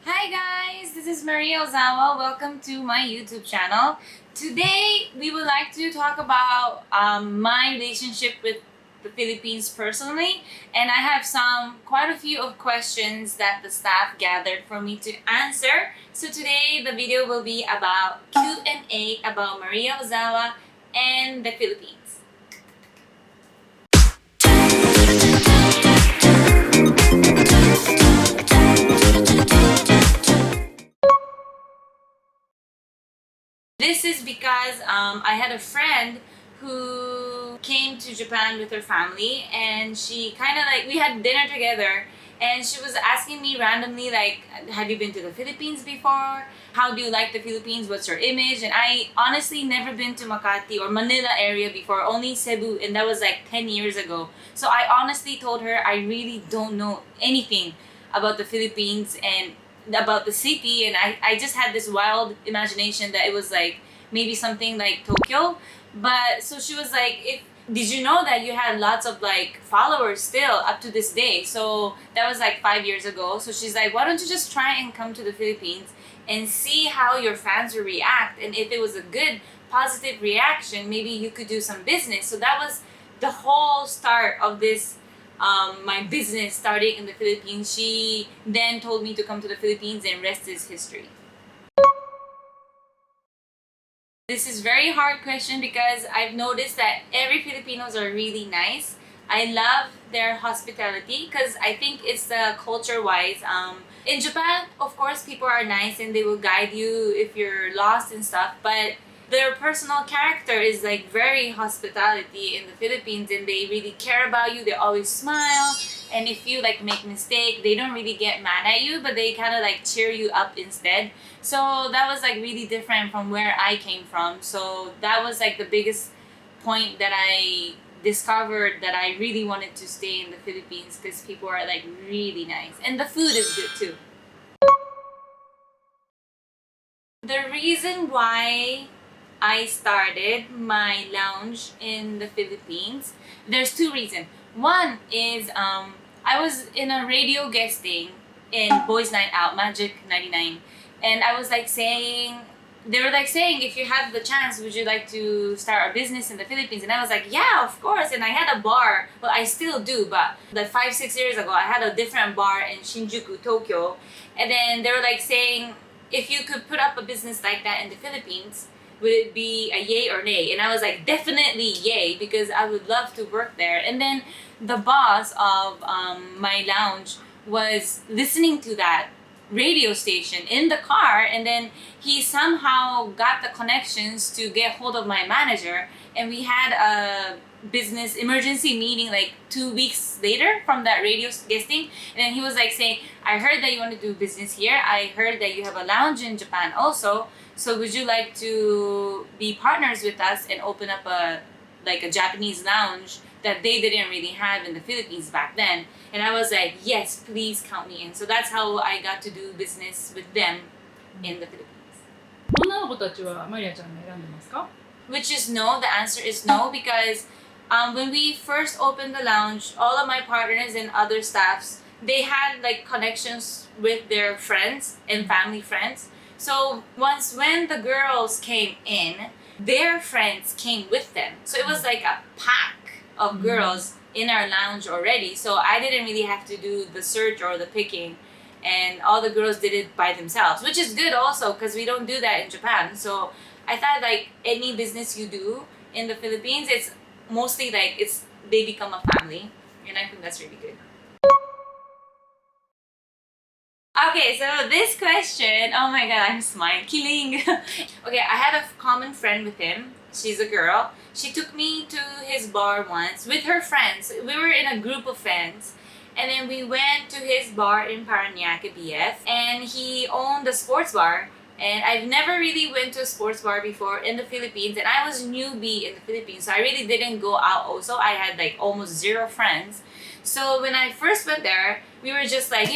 Hi guys, this is Maria Ozawa. Welcome to my YouTube channel. Today we would like to talk about my relationship with the Philippines personally, and I have quite a few of questions that the staff gathered for me to answer. So today the video will be about Q&A about Maria Ozawa and the Philippines. This is because I had a friend who came to Japan with her family, and she kind of like, we had dinner together, and she was asking me randomly like, have you been to the Philippines before? How do you like the Philippines? What's your image? And I honestly never been to Makati or Manila area before, only Cebu, and that was like 10 years ago. So I honestly told her I really don't know anything about the Philippines and about the city, and I just had this wild imagination that it was like maybe something like Tokyo. But so she was like, if did you know that you had lots of like followers still up to this day? So that was like 5 years ago. So she's like, why don't you just try and come to the Philippines and see how your fans will react, and if it was a good positive reaction, maybe you could do some business. So that was the whole start of this my business starting in the Philippines. She then told me to come to the Philippines, and rest is history. This is very hard question because I've noticed that every Filipinos are really nice. I love their hospitality because I think it's the culture wise. In Japan, of course, people are nice and they will guide you if you're lost and stuff, but their personal character is like very hospitality in the Philippines, and they really care about you. They always smile, and if you like make mistake, they don't really get mad at you, but they kind of like cheer you up instead. So that was like really different from where I came from. So that was like the biggest point that I discovered that I really wanted to stay in the Philippines, because people are like really nice and the food is good too. The reason why I started my lounge in the Philippines, there's two reasons. One is I was in a radio guesting in Boys Night Out, Magic 99, and I was like saying, they were like saying, if you have the chance, would you like to start a business in the Philippines? And I was like, yeah, of course. And I had a bar. Well, I still do, but like 5-6 years ago, I had a different bar in Shinjuku, Tokyo. And then they were like saying, if you could put up a business like that in the Philippines, would it be a yay or nay? And I was like, definitely yay, because I would love to work there. And then the boss of my lounge was listening to that radio station in the car, and then he somehow got the connections to get hold of my manager, and we had a business emergency meeting like 2 weeks later from that radio guesting. And then he was like saying, I heard that you want to do business here, I heard that you have a lounge in Japan also, so would you like to be partners with us and open up a Japanese lounge that they didn't really have in the Philippines back then? And I was like, yes, please count me in. So that's how I got to do business with them in the Philippines. 女の子たちはマリアちゃんが選んでますか？ Which is no, the answer is no, because when we first opened the lounge, all of my partners and other staffs, they had like connections with their friends and family friends. So when the girls came in, their friends came with them. So it was like a pack of girls in our lounge already. So I didn't really have to do the search or the picking, and all the girls did it by themselves, which is good also because we don't do that in Japan. So I thought like any business you do in the Philippines, it's mostly like they become a family, and I think that's really good. Okay, so this question, oh my god, I'm smiling, killing. Okay, I had a common friend with him. She's a girl. She took me to his bar once with her friends. We were in a group of friends, and then we went to his bar in Parañaque, BF, and he owned a sports bar. And I've never really went to a sports bar before in the Philippines, and I was newbie in the Philippines, so I really didn't go out also. I had like almost zero friends. So when I first went there, we were just like,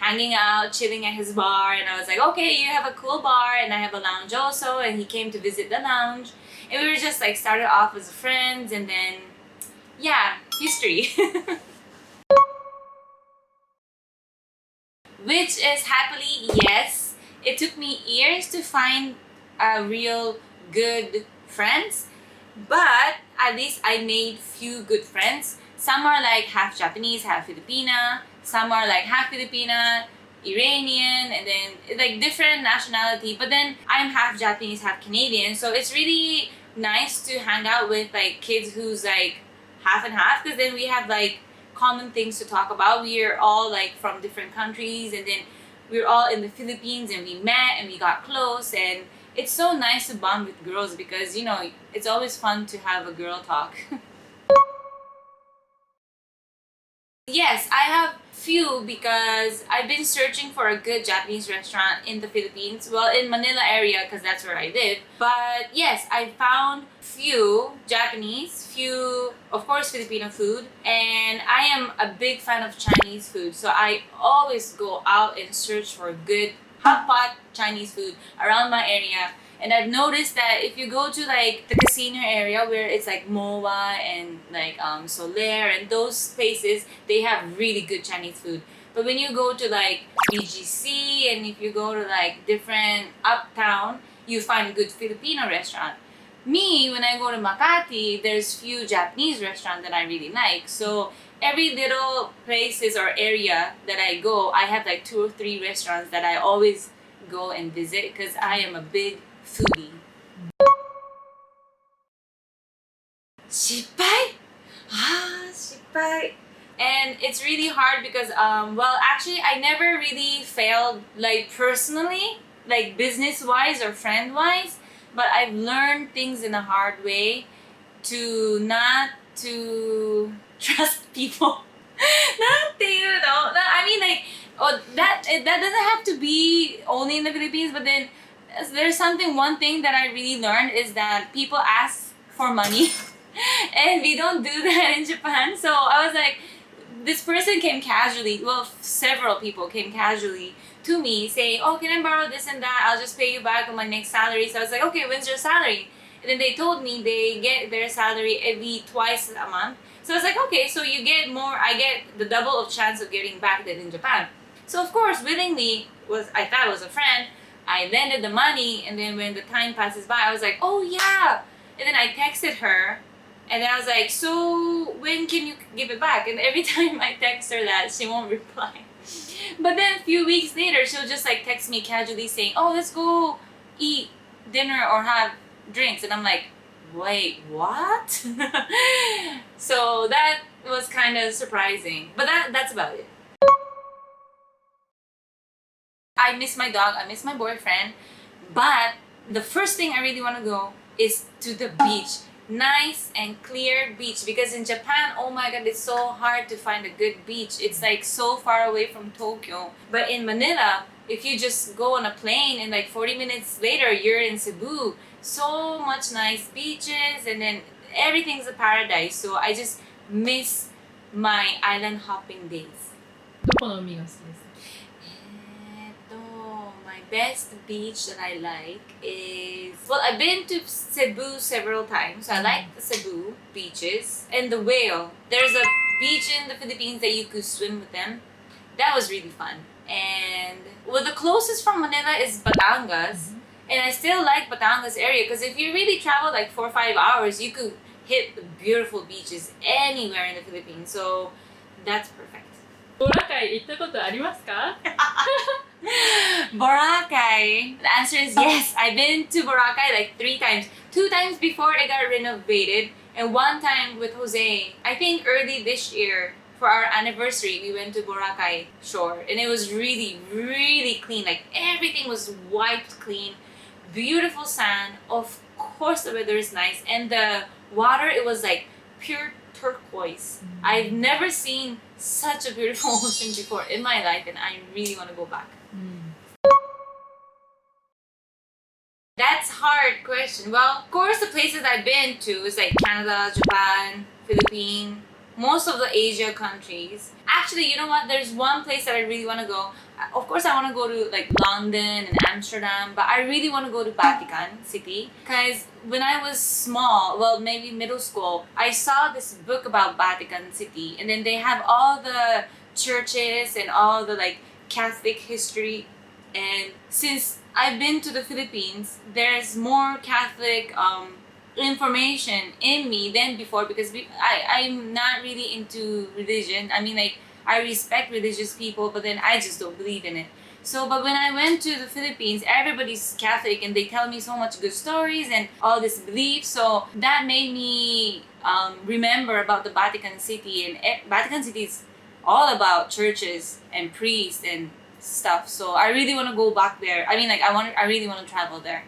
hanging out, chilling at his bar, and I was like, okay, you have a cool bar, and I have a lounge also, and he came to visit the lounge, and we were just like started off as friends, and then history. which is happily yes. It took me years to find a real good friends, but at least I made few good friends. Some are like half Japanese, half Filipina. Some are like half Filipina, Iranian, and then like different nationality. But then I'm half Japanese, half Canadian, so it's really nice to hang out with like kids who's like half and half, because then we have like common things to talk about. We are all like from different countries, and then we're all in the Philippines, and we met and we got close, and it's so nice to bond with girls because you know it's always fun to have a girl talk. Yes, I have few because I've been searching for a good Japanese restaurant in the Philippines. Well, in Manila area because that's where I live. But yes, I found few Japanese, few of course Filipino food, and I am a big fan of Chinese food. So I always go out and search for good hot pot Chinese food around my area. And I've noticed that if you go to like the casino area where it's like MOA and like Soler and those places, they have really good Chinese food. But when you go to like BGC and if you go to like different uptown, you find good Filipino restaurant. Me, when I go to Makati, there's few Japanese restaurants that I really like. So every little places or area that I go, I have like 2 or 3 restaurants that I always go and visit because I am a big foodie. 失敗?失敗. And it's really hard because well actually I never really failed like personally, like business wise or friend wise, but I've learned things in a hard way to not to trust people. Not you know. I mean like that doesn't have to be only in the Philippines, but then there's one thing that I really learned is that people ask for money and we don't do that in Japan. So I was like, this person came casually, well several people came casually to me saying, oh, can I borrow this and that, I'll just pay you back on my next salary. So I was like, okay, when's your salary? And then they told me they get their salary every twice a month. So I was like, okay, so you get more, I get the double of chance of getting back than in Japan. So of course willingly, I thought it was a friend, I lended the money, and then when the time passes by, I was like, oh yeah. And then I texted her, and then I was like, so when can you give it back? And every time I text her that, she won't reply. But then a few weeks later, she'll just like text me casually saying, oh, let's go eat dinner or have drinks. And I'm like, wait, what? So that was kind of surprising. But that's about it. I miss my dog, I miss my boyfriend, but the first thing I really want to go is to the beach. Nice and clear beach, because in Japan, oh my god, it's so hard to find a good beach. It's like so far away from Tokyo. But in Manila, if you just go on a plane and like 40 minutes later, you're in Cebu. So much nice beaches, and then everything's a paradise. So I just miss my island hopping days. どこの海が好きですか? My best beach that I like is, well, I've been to Cebu several times. So I like the Cebu beaches and the whale. There's a beach in the Philippines that you could swim with them. That was really fun. And well, the closest from Manila is Batangas. And I still like Batangas area because if you really travel like 4 or 5 hours, you could hit the beautiful beaches anywhere in the Philippines. So that's perfect. ボラカイ行ったことありますか? Boracay. The answer is yes. I've been to Boracay like 3 times. 2 times before it got renovated, and 1 time with Jose. I think early this year for our anniversary, we went to Boracay shore, and it was really, really clean. Like everything was wiped clean. Beautiful sand. Of course, the weather is nice, and the water, it was like pure turquoise. I've never seen such a beautiful ocean before in my life, and I really want to go back. That's hard question. Well, of course, the places I've been to is like Canada, Japan, Philippines, most of the Asia countries. Actually, you know what? There's one place that I really want to go. Of course, I want to go to like London and Amsterdam, but I really want to go to Vatican City because when I was small, well, maybe middle school, I saw this book about Vatican City, and then they have all the churches and all the like Catholic history, and since I've been to the Philippines, there's more Catholic information in me than before because I'm not really into religion. I mean, like, I respect religious people, but then I just don't believe in it. So, but when I went to the Philippines, everybody's Catholic and they tell me so much good stories and all this belief. So that made me remember about the Vatican City, and Vatican City is all about churches and priests and stuff. So I really want to go back there. I mean, like, I really want to travel there.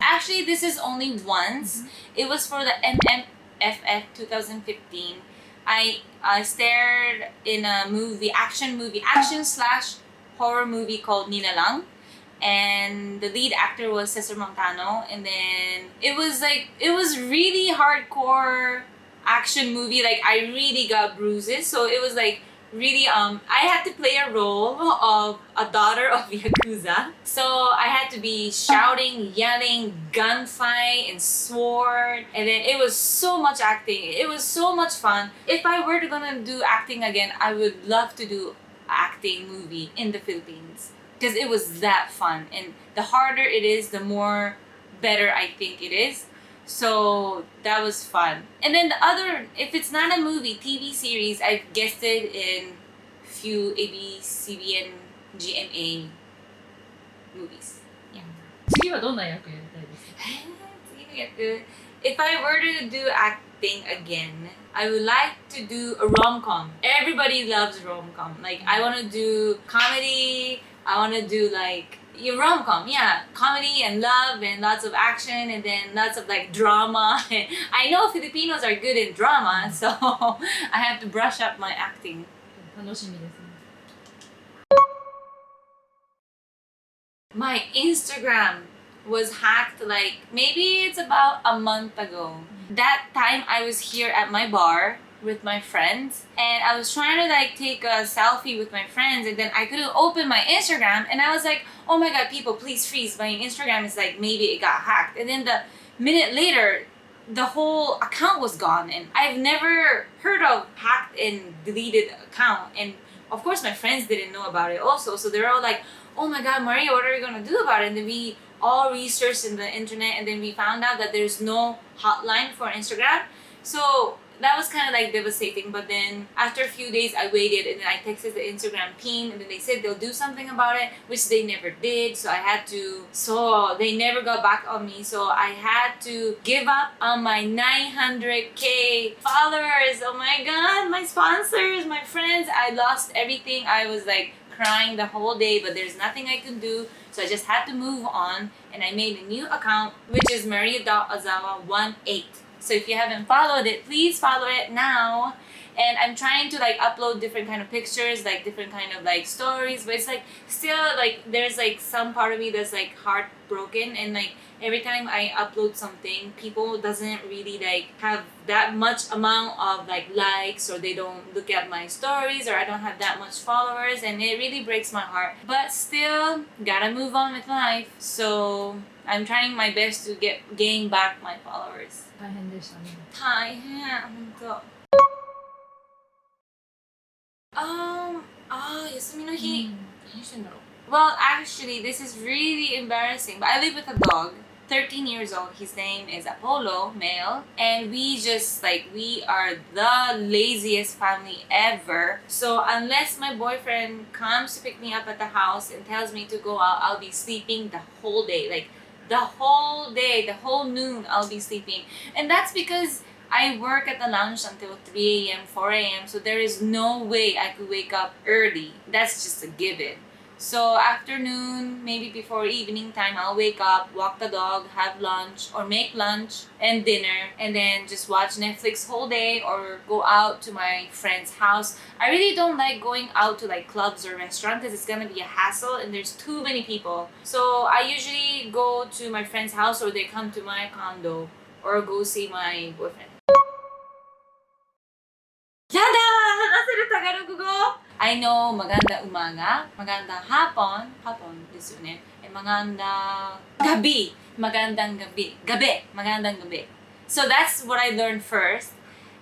Actually, this is only once. It was for the MMFF 2015. I stared in a action slash horror movie called Nilalang, and the lead actor was Cesar Montano. And then it was really hardcore action movie. Like, I really got bruises, so it was like really I had to play a role of a daughter of Yakuza. So I had to be shouting, yelling, gunfight, and sword. And then it was so much acting. It was so much fun. If I were to gonna do acting again, I would love to do acting movie in the Philippines because it was that fun. And the harder it is, the more better I think it is. So that was fun. And then the other, if it's not a movie, TV series, I've guested in few ABCBN GMA movies. Yeah. 次はどんな役やりたいですか？ If I were to do acting again, I would like to do a rom-com. Everybody loves rom-com. Like, I want to do comedy. I want to do like rom-com, yeah, comedy and love and lots of action and then lots of like drama. I know Filipinos are good in drama, so I have to brush up my acting. 楽しみですね。My Instagram was hacked like maybe it's about a month ago. That time I was here at my bar with my friends and I was trying to like take a selfie with my friends, and then I couldn't open my Instagram, and I was like, oh my god, people, please freeze, my Instagram is like, maybe it got hacked. And then the minute later, the whole account was gone, and I've never heard of hacked and deleted account. And of course my friends didn't know about it also, so they're all like, oh my god, Maria, what are you gonna do about it? And then we all researched in the internet, and then we found out that there's no hotline for Instagram. So that was kind of like devastating. But then after a few days I waited, and then I texted the Instagram team, and then they said they'll do something about it, which they never did. So they never got back on me, so I had to give up on my 900k followers. Oh my god, my sponsors, my friends, I lost everything. I was like crying the whole day, but there's nothing I could do, so I just had to move on, and I made a new account, which is Maria.Ozawa18. So if you haven't followed it, please follow it now. And I'm trying to like upload different kind of pictures, like different kind of like stories, but it's like still like there's like some part of me that's like heartbroken, and like every time I upload something, people doesn't really like have that much amount of like likes, or they don't look at my stories, or I don't have that much followers, and it really breaks my heart. But still, gotta move on with life. So I'm trying my best to gain back my followers. 大変でしたね。大変、本当。休みの日、何してんだろう。Well, actually, this is really embarrassing, but I live with a dog, 13 years old. His name is Apollo, male, and we are the laziest family ever. So unless my boyfriend comes to pick me up at the house and tells me to go out, I'll be sleeping the whole day. Like, the whole day, the whole noon, I'll be sleeping. And that's because I work at the lounge until 3 a.m., 4 a.m., so there is no way I could wake up early. That's just a given. So afternoon, maybe before evening time, I'll wake up, walk the dog, have lunch, or make lunch and dinner, and then just watch Netflix whole day or go out to my friend's house. I really don't like going out to like clubs or restaurants because it's gonna be a hassle and there's too many people. So I usually go to my friend's house, or they come to my condo, or go see my boyfriend. Yada! Nasa Tagalog ko! I know magandang umaga, magandang hapon desu yo ne, and magandang gabi, magandang gabi. So that's what I learned first.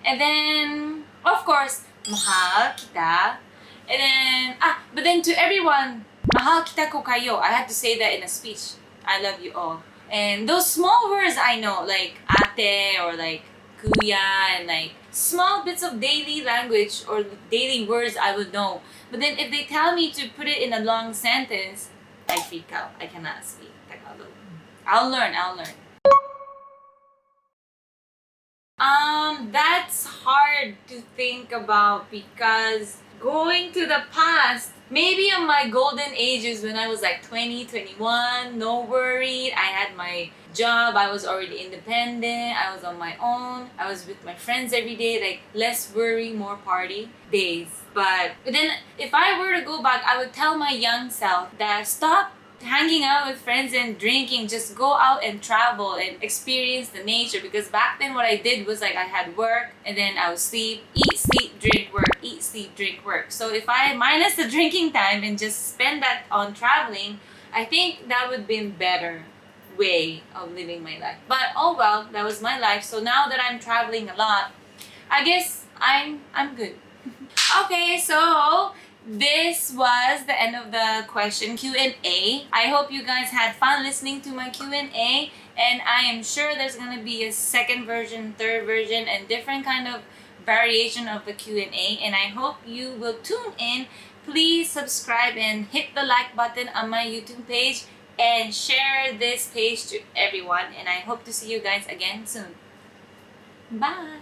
And then, of course, mahal kita. And then, but then to everyone, mahal kita ko kayo. I had to say that in a speech. I love you all. And those small words I know, like ate or like kuya, and like small bits of daily language or daily words I would know. But then if they tell me to put it in a long sentence, I freak out. I cannot speak Tagalog. I'll learn. That's hard to think about because going to the past, maybe on my golden ages when I was like 20, 21, no worried. I had my job, I was already independent, I was on my own, I was with my friends every day, like less worry, more party days. But then if I were to go back, I would tell my young self that stop hanging out with friends and drinking, just go out and travel and experience the nature. Because back then what I did was like I had work and then I would sleep, eat, sleep, drink, work, eat, sleep, drink, work. So if I minus the drinking time and just spend that on traveling, I think that would be a better way of living my life. But oh well, that was my life. So now that I'm traveling a lot, I guess I'm good. Okay, so this was the end of the question Q&A. I hope you guys had fun listening to my Q&A, and I am sure there's gonna be a second version, third version, and different kind of variation of the Q&A, and I hope you will tune in. Please subscribe and hit the like button on my YouTube page and share this page to everyone, and I hope to see you guys again soon. Bye!